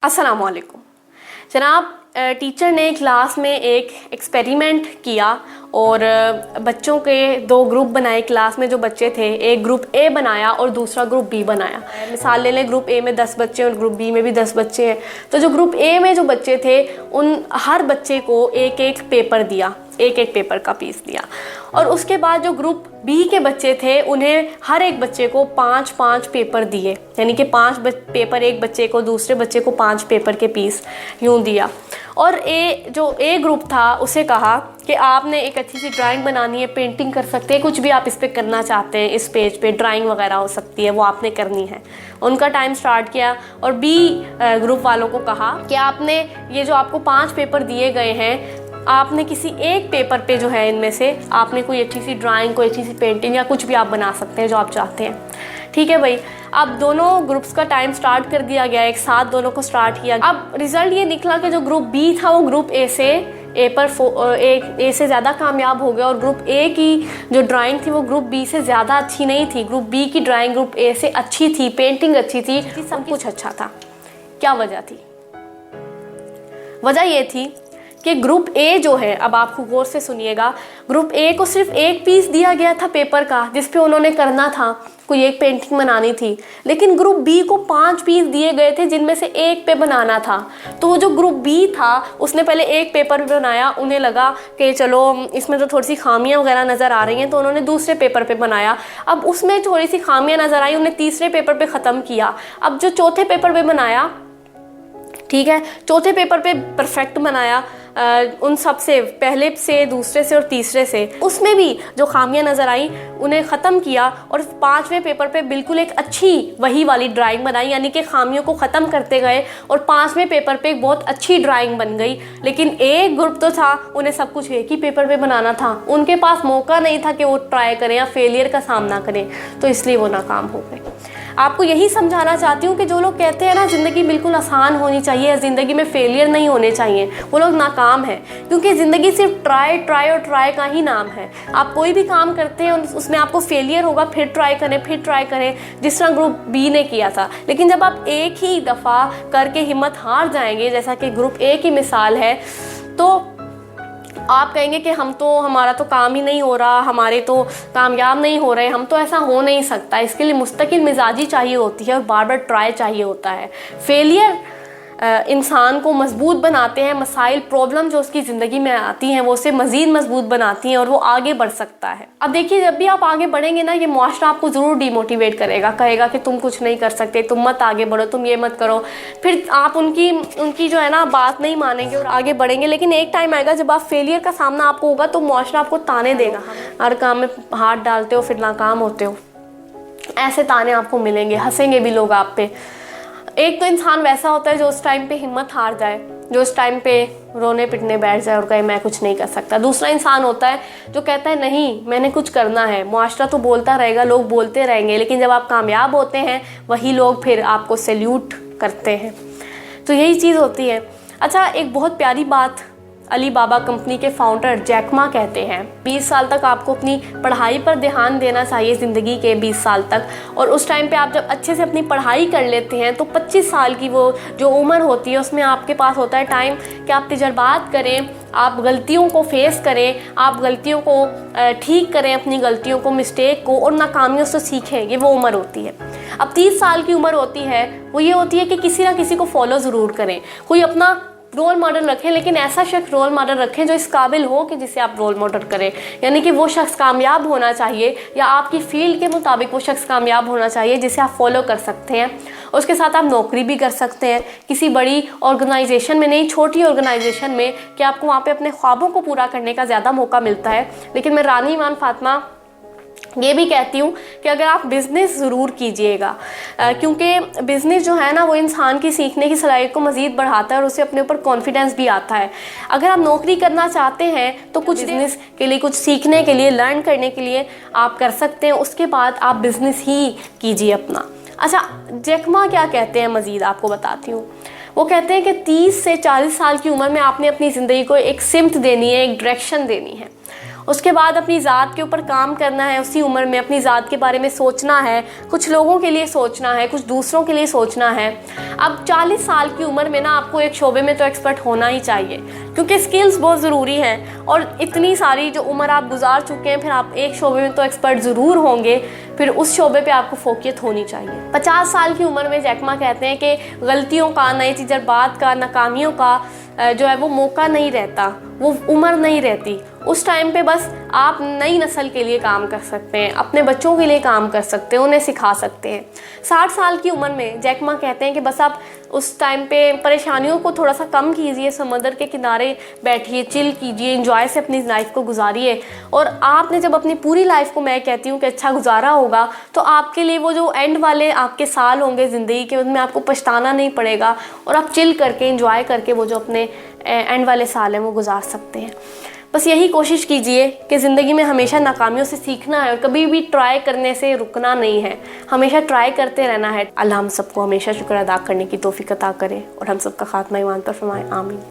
अस्सलाम वालेकुम जनाब। टीचर ने क्लास में एक एक्सपेरिमेंट किया और बच्चों के दो ग्रुप बनाए क्लास में जो बच्चे थे। एक ग्रुप ए बनाया और दूसरा ग्रुप बी बनाया। मिसाल ले लें, ग्रुप ए में 10 बच्चे और ग्रुप बी में भी 10 बच्चे हैं। तो जो ग्रुप ए में जो बच्चे थे उन हर बच्चे को एक एक पेपर दिया, एक एक पेपर का पीस दिया। और उसके बाद जो ग्रुप बी के बच्चे थे उन्हें हर एक बच्चे को 5-5 पेपर दिए, यानी कि 5 पेपर एक बच्चे को, दूसरे बच्चे को 5 पेपर के पीस यूँ दिया। और जो ए ग्रुप था उसे कहा कि आपने एक अच्छी सी ड्राइंग बनानी है, पेंटिंग कर सकते हैं, कुछ भी आप इस पे करना चाहते हैं, इस पेज पे ड्राइंग वगैरह हो सकती है, वो आपने करनी है। उनका टाइम स्टार्ट किया और बी ग्रुप वालों को कहा कि आपने ये जो आपको 5 पेपर दिए गए हैं, आपने किसी एक पेपर पे जो है इनमें से आपने कोई अच्छी सी ड्राइंग, कोई अच्छी सी पेंटिंग या कुछ भी आप बना सकते हैं जो आप चाहते हैं। ठीक है भाई, अब दोनों ग्रुप्स का टाइम स्टार्ट कर दिया गया, एक साथ दोनों को स्टार्ट किया। अब रिजल्ट ये निकला कि जो ग्रुप बी था वो ग्रुप ए से ज़्यादा कामयाब हो गया और ग्रुप ए की जो ड्राइंग थी वो ग्रुप बी से ज़्यादा अच्छी नहीं थी। ग्रुप बी की ड्राइंग ग्रुप ए से अच्छी थी, पेंटिंग अच्छी थी, सब कुछ अच्छा था। क्या वजह थी? वजह ये थी कि ग्रुप ए जो है, अब आपको गौर से सुनिएगा, ग्रुप ए को सिर्फ एक पीस दिया गया था पेपर का जिस पे उन्होंने करना था, कोई एक पेंटिंग बनानी थी। लेकिन ग्रुप बी को 5 पीस दिए गए थे जिनमें से एक पे बनाना था। तो जो ग्रुप बी था उसने पहले एक पेपर बनाया, उन्हें लगा कि चलो इसमें तो थोड़ी सी खामियां वगैरह नज़र आ रही हैं, तो उन्होंने दूसरे पेपर पे बनाया। अब उसमें थोड़ी सी खामियां नज़र आई, उन्हें तीसरे पेपर पे ख़त्म किया। अब जो चौथे पेपर पे बनाया, ठीक है, चौथे पेपर पे परफेक्ट बनाया, उन सब से, पहले से, दूसरे से और तीसरे से, उसमें भी जो खामियां नज़र आई उन्हें ख़त्म किया और 5वें पेपर पे बिल्कुल एक अच्छी वही वाली ड्राइंग बनाई, यानी कि खामियों को ख़त्म करते गए और 5वें पेपर पे एक बहुत अच्छी ड्राइंग बन गई। लेकिन एक ग्रुप तो था, उन्हें सब कुछ एक ही पेपर पे बनाना था, उनके पास मौका नहीं था कि वो ट्राई करें या फेलियर का सामना करें, तो इसलिए वो नाकाम हो गए। आपको यही समझाना चाहती हूँ कि जो लोग कहते हैं ना ज़िंदगी बिल्कुल आसान होनी चाहिए या ज़िंदगी में फेलियर नहीं होने चाहिए, वो लोग नाकाम हैं। क्योंकि ज़िंदगी सिर्फ ट्राई का ही नाम है। आप कोई भी काम करते हैं उसमें आपको फेलियर होगा, फिर ट्राई करें, जिस तरह ग्रुप बी ने किया था। लेकिन जब आप एक ही दफ़ा करके हिम्मत हार जाएंगे, जैसा कि ग्रुप ए की मिसाल है, तो आप कहेंगे कि हमारा तो काम ही नहीं हो रहा, हमारे तो कामयाब नहीं हो रहे, हम तो ऐसा हो नहीं सकता। इसके लिए मुस्तकिल मिजाजी चाहिए होती है और बार बार ट्राई चाहिए होता है। फेलियर इंसान को मजबूत बनाते हैं, मसाइल, प्रॉब्लम जो उसकी ज़िंदगी में आती हैं वो उसे मज़ीद मजबूत बनाती हैं और वो आगे बढ़ सकता है। अब देखिए, जब भी आप आगे बढ़ेंगे ना, ये मुआशरा आपको ज़रूर डिमोटिवेट करेगा, कहेगा कि तुम कुछ नहीं कर सकते, तुम मत आगे बढ़ो, तुम ये मत करो। फिर आप उनकी जो है ना बात नहीं मानेंगे और आगे बढ़ेंगे। लेकिन एक टाइम आएगा जब आप फेलियर का सामना आपको होगा तो मुआशरा आपको ताने देगा, हर काम में हाथ डालते हो फिर नाकाम होते हो, ऐसे ताने आपको मिलेंगे, हंसेंगे भी लोग आप पे। एक तो इंसान वैसा होता है जो उस टाइम पे हिम्मत हार जाए, जो उस टाइम पे रोने पिटने बैठ जाए और कहे मैं कुछ नहीं कर सकता। दूसरा इंसान होता है जो कहता है नहीं, मैंने कुछ करना है। मुआशरा तो बोलता रहेगा, लोग बोलते रहेंगे, लेकिन जब आप कामयाब होते हैं वही लोग फिर आपको सैल्यूट करते हैं। तो यही चीज़ होती है। अच्छा, एक बहुत प्यारी बात अली बाबा कंपनी के फाउंडर जैक मा कहते हैं, 20 साल तक आपको अपनी पढ़ाई पर ध्यान देना चाहिए, ज़िंदगी के 20 साल तक। और उस टाइम पे आप जब अच्छे से अपनी पढ़ाई कर लेते हैं तो 25 साल की वो जो उम्र होती है उसमें आपके पास होता है टाइम कि आप तजर्बात करें, आप गलतियों को फेस करें, आप गलतियों को ठीक करें, अपनी गलतियों को, मिस्टेक को, और नाकामियों से सीखें। ये वो उम्र होती है। अब 30 साल की उम्र होती है, वो ये होती है कि किसी ना किसी को फॉलो ज़रूर करें, कोई अपना रोल मॉडल रखें, लेकिन ऐसा शख्स रोल मॉडल रखें जो इस काबिल हो कि जिसे आप रोल मॉडल करें। यानी कि वो शख्स कामयाब होना चाहिए या आपकी फील्ड के मुताबिक वो शख्स कामयाब होना चाहिए जिसे आप फॉलो कर सकते हैं। उसके साथ आप नौकरी भी कर सकते हैं, किसी बड़ी ऑर्गेनाइजेशन में नहीं, छोटी ऑर्गेनाइजेशन में, कि आपको वहाँ पे अपने ख्वाबों को पूरा करने का ज़्यादा मौका मिलता है। लेकिन मैं रानी ईमान फातिमा ये भी कहती हूँ कि अगर आप बिज़नेस ज़रूर कीजिएगा, क्योंकि बिज़नेस जो है ना वो इंसान की सीखने की सलाहियत को मज़ीद बढ़ाता है और उसे अपने ऊपर कॉन्फिडेंस भी आता है। अगर आप नौकरी करना चाहते हैं तो कुछ बिज़नेस के लिए, कुछ सीखने के लिए, लर्न करने के लिए आप कर सकते हैं, उसके बाद आप बिज़नेस ही कीजिए अपना। अच्छा, जैक मा क्या कहते हैं मज़ीद आपको बताती हूँ। वो कहते हैं कि 30 से 40 साल की उम्र में आपने अपनी ज़िंदगी को एक सिमत देनी है, एक डायरेक्शन देनी है। उसके बाद अपनी ज़ात के ऊपर काम करना है, उसी उम्र में अपनी ज़ात के बारे में सोचना है, कुछ लोगों के लिए सोचना है, कुछ दूसरों के लिए सोचना है। अब 40 साल की उम्र में ना आपको एक शोबे में तो एक्सपर्ट होना ही चाहिए, क्योंकि स्किल्स बहुत ज़रूरी हैं और इतनी सारी जो उम्र आप गुजार चुके हैं, फिर आप एक शोबे में तो एक्सपर्ट ज़रूर होंगे, फिर उस शोबे पे आपको फोकियत होनी चाहिए। 50 साल की उम्र में जैक मा कहते हैं कि गलतियों का, नए तजर्बात का, नाकामियों का जो है वो मौका नहीं रहता, वो उम्र नहीं रहती। उस टाइम पे बस आप नई नस्ल के लिए काम कर सकते हैं, अपने बच्चों के लिए काम कर सकते हैं, उन्हें सिखा सकते हैं। 60 साल की उम्र में जैक मा कहते हैं कि बस आप उस टाइम पे परेशानियों को थोड़ा सा कम कीजिए, समंदर के किनारे बैठिए, चिल कीजिए, एंजॉय से अपनी लाइफ को गुजारिए। और आपने जब अपनी पूरी लाइफ को, मैं कहती हूँ कि अच्छा गुजारा होगा, तो आपके लिए वो जो एंड वाले आपके साल होंगे ज़िंदगी के, उनमें आपको पछताना नहीं पड़ेगा और आप चिल करके, एंजॉय करके वो जो अपने एंड वाले साल हैं वो गुजार सकते हैं। बस यही कोशिश कीजिए कि ज़िंदगी में हमेशा नाकामियों से सीखना है और कभी भी ट्राई करने से रुकना नहीं है, हमेशा ट्राई करते रहना है। अल्लाह हम सबको हमेशा शुक्र अदा करने की तौफीक अता करे और हम सबका खात्मा ईमान पर फरमाए, आमीन।